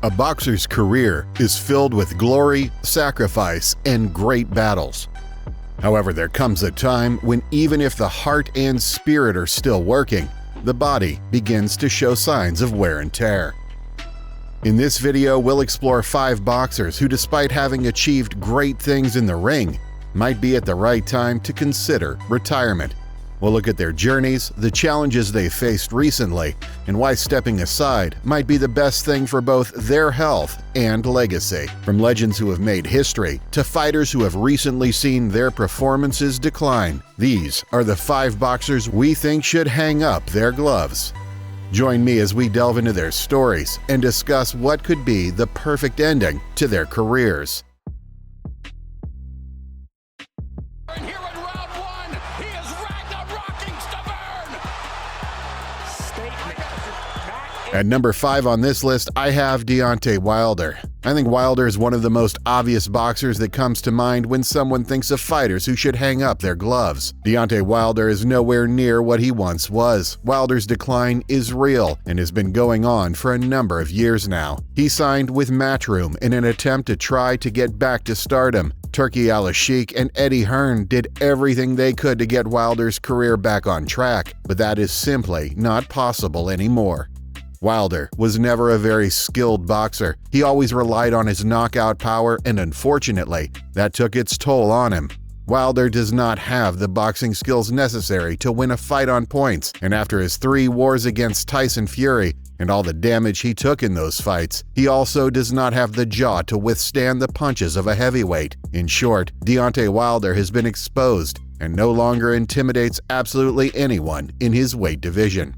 A boxer's career is filled with glory, sacrifice, and great battles. However, there comes a time when even if the heart and spirit are still working, the body begins to show signs of wear and tear. In this video, we'll explore 5 boxers who, despite having achieved great things in the ring, might be at the right time to consider retirement. We'll look at their journeys, the challenges they faced recently, and why stepping aside might be the best thing for both their health and legacy. From legends who have made history to fighters who have recently seen their performances decline, these are the 5 boxers we think should hang up their gloves. Join me as we delve into their stories and discuss what could be the perfect ending to their careers. At number 5 on this list, I have Deontay Wilder. I think Wilder is one of the most obvious boxers that comes to mind when someone thinks of fighters who should hang up their gloves. Deontay Wilder is nowhere near what he once was. Wilder's decline is real and has been going on for a number of years now. He signed with Matchroom in an attempt to try to get back to stardom. Turki Al-Sheikh and Eddie Hearn did everything they could to get Wilder's career back on track, but that is simply not possible anymore. Wilder was never a very skilled boxer. He always relied on his knockout power, and unfortunately, that took its toll on him. Wilder does not have the boxing skills necessary to win a fight on points, and after his 3 wars against Tyson Fury and all the damage he took in those fights, he also does not have the jaw to withstand the punches of a heavyweight. In short, Deontay Wilder has been exposed and no longer intimidates absolutely anyone in his weight division.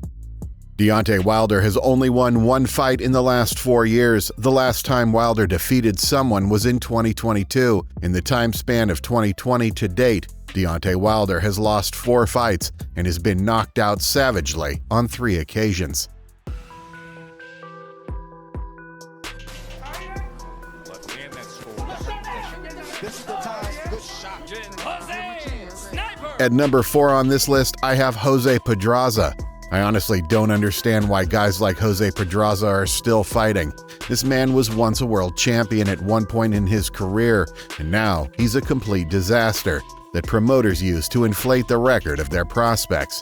Deontay Wilder has only won 1 fight in the last 4 years. The last time Wilder defeated someone was in 2022. In the time span of 2020 to date, Deontay Wilder has lost 4 fights and has been knocked out savagely on 3 occasions. At number 4 on this list, I have Jose Pedraza. I honestly don't understand why guys like Jose Pedraza are still fighting. This man was once a world champion at one point in his career, and now he's a complete disaster that promoters use to inflate the record of their prospects.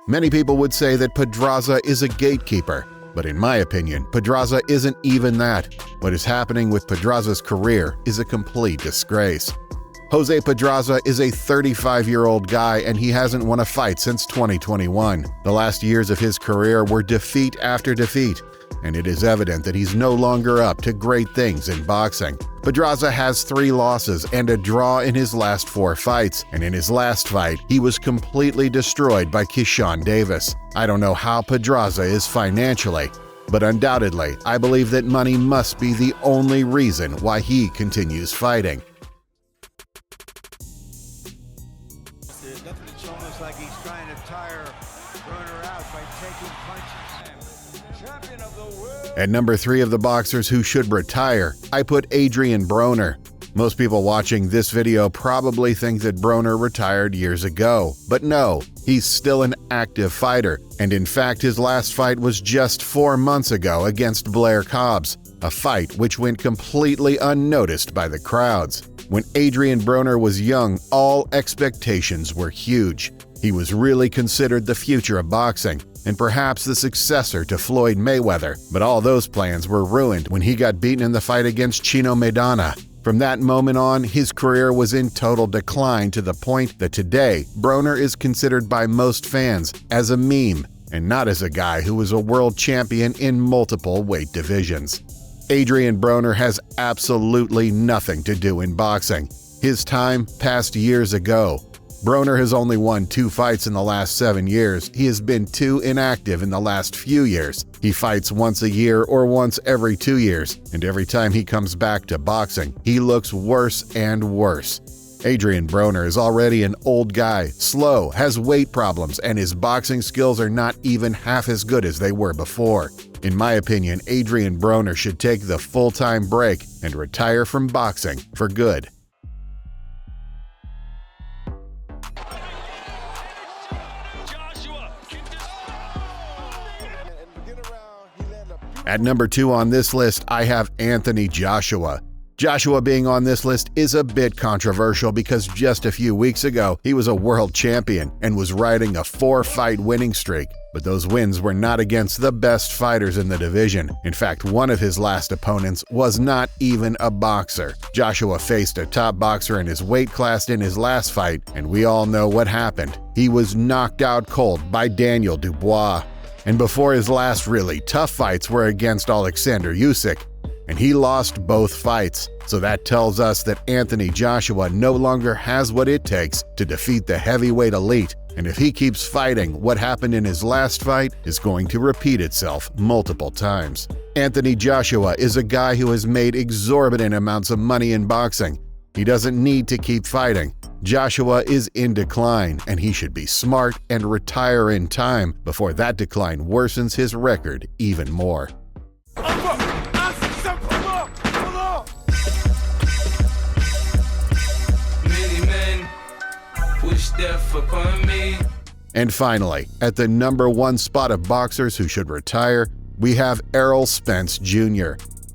Many people would say that Pedraza is a gatekeeper, but in my opinion, Pedraza isn't even that. What is happening with Pedraza's career is a complete disgrace. Jose Pedraza is a 35-year-old guy, and he hasn't won a fight since 2021. The last years of his career were defeat after defeat, and it is evident that he's no longer up to great things in boxing. Pedraza has 3 losses and a draw in his last 4 fights, and in his last fight, he was completely destroyed by Keyshawn Davis. I don't know how Pedraza is financially, but undoubtedly, I believe that money must be the only reason why he continues fighting. At number 3 of the boxers who should retire, I put Adrian Broner. Most people watching this video probably think that Broner retired years ago, but no, he's still an active fighter, and in fact his last fight was just 4 months ago against Blair Cobbs, a fight which went completely unnoticed by the crowds. When Adrian Broner was young, all expectations were huge. He was really considered the future of boxing, and perhaps the successor to Floyd Mayweather, but all those plans were ruined when he got beaten in the fight against Chino Maidana. From that moment on, his career was in total decline to the point that today, Broner is considered by most fans as a meme, and not as a guy who was a world champion in multiple weight divisions. Adrian Broner has absolutely nothing to do in boxing. His time passed years ago. Broner has only won 2 fights in the last 7 years. He has been too inactive in the last few years. He fights once a year or once every 2 years, and every time he comes back to boxing, he looks worse and worse. Adrian Broner is already an old guy, slow, has weight problems, and his boxing skills are not even half as good as they were before. In my opinion, Adrian Broner should take the full-time break and retire from boxing for good. At number 2 on this list, I have Anthony Joshua. Joshua being on this list is a bit controversial because just a few weeks ago, he was a world champion and was riding a 4-fight winning streak. But those wins were not against the best fighters in the division. In fact, one of his last opponents was not even a boxer. Joshua faced a top boxer in his weight class in his last fight, and we all know what happened. He was knocked out cold by Daniel Dubois. And before his last really tough fights were against Alexander Usyk, and he lost both fights. So that tells us that Anthony Joshua no longer has what it takes to defeat the heavyweight elite. And if he keeps fighting, what happened in his last fight is going to repeat itself multiple times. Anthony Joshua is a guy who has made exorbitant amounts of money in boxing. He doesn't need to keep fighting. Joshua is in decline, and he should be smart and retire in time before that decline worsens his record even more. And finally, at the number 1 spot of boxers who should retire, we have Errol Spence Jr.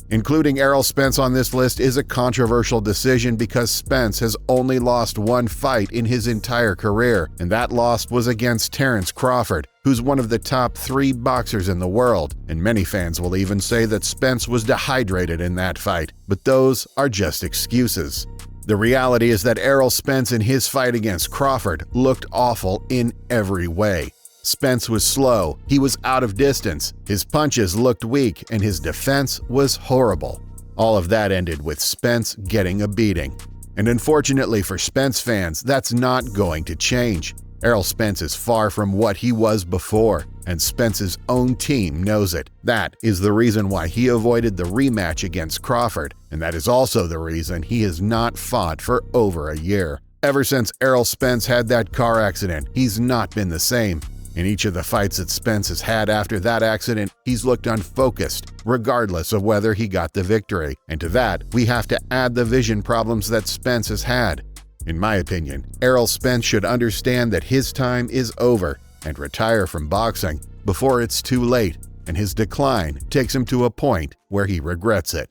Including Errol Spence on this list is a controversial decision because Spence has only lost 1 fight in his entire career, and that loss was against Terence Crawford, who's one of the top 3 boxers in the world, and many fans will even say that Spence was dehydrated in that fight, but those are just excuses. The reality is that Errol Spence in his fight against Crawford looked awful in every way. Spence was slow, he was out of distance, his punches looked weak, and his defense was horrible. All of that ended with Spence getting a beating. And unfortunately for Spence fans, that's not going to change. Errol Spence is far from what he was before, and Spence's own team knows it. That is the reason why he avoided the rematch against Crawford, and that is also the reason he has not fought for over a year. Ever since Errol Spence had that car accident, he's not been the same. In each of the fights that Spence has had after that accident, he's looked unfocused, regardless of whether he got the victory. And to that, we have to add the vision problems that Spence has had. In my opinion, Errol Spence should understand that his time is over and retire from boxing before it's too late and his decline takes him to a point where he regrets it.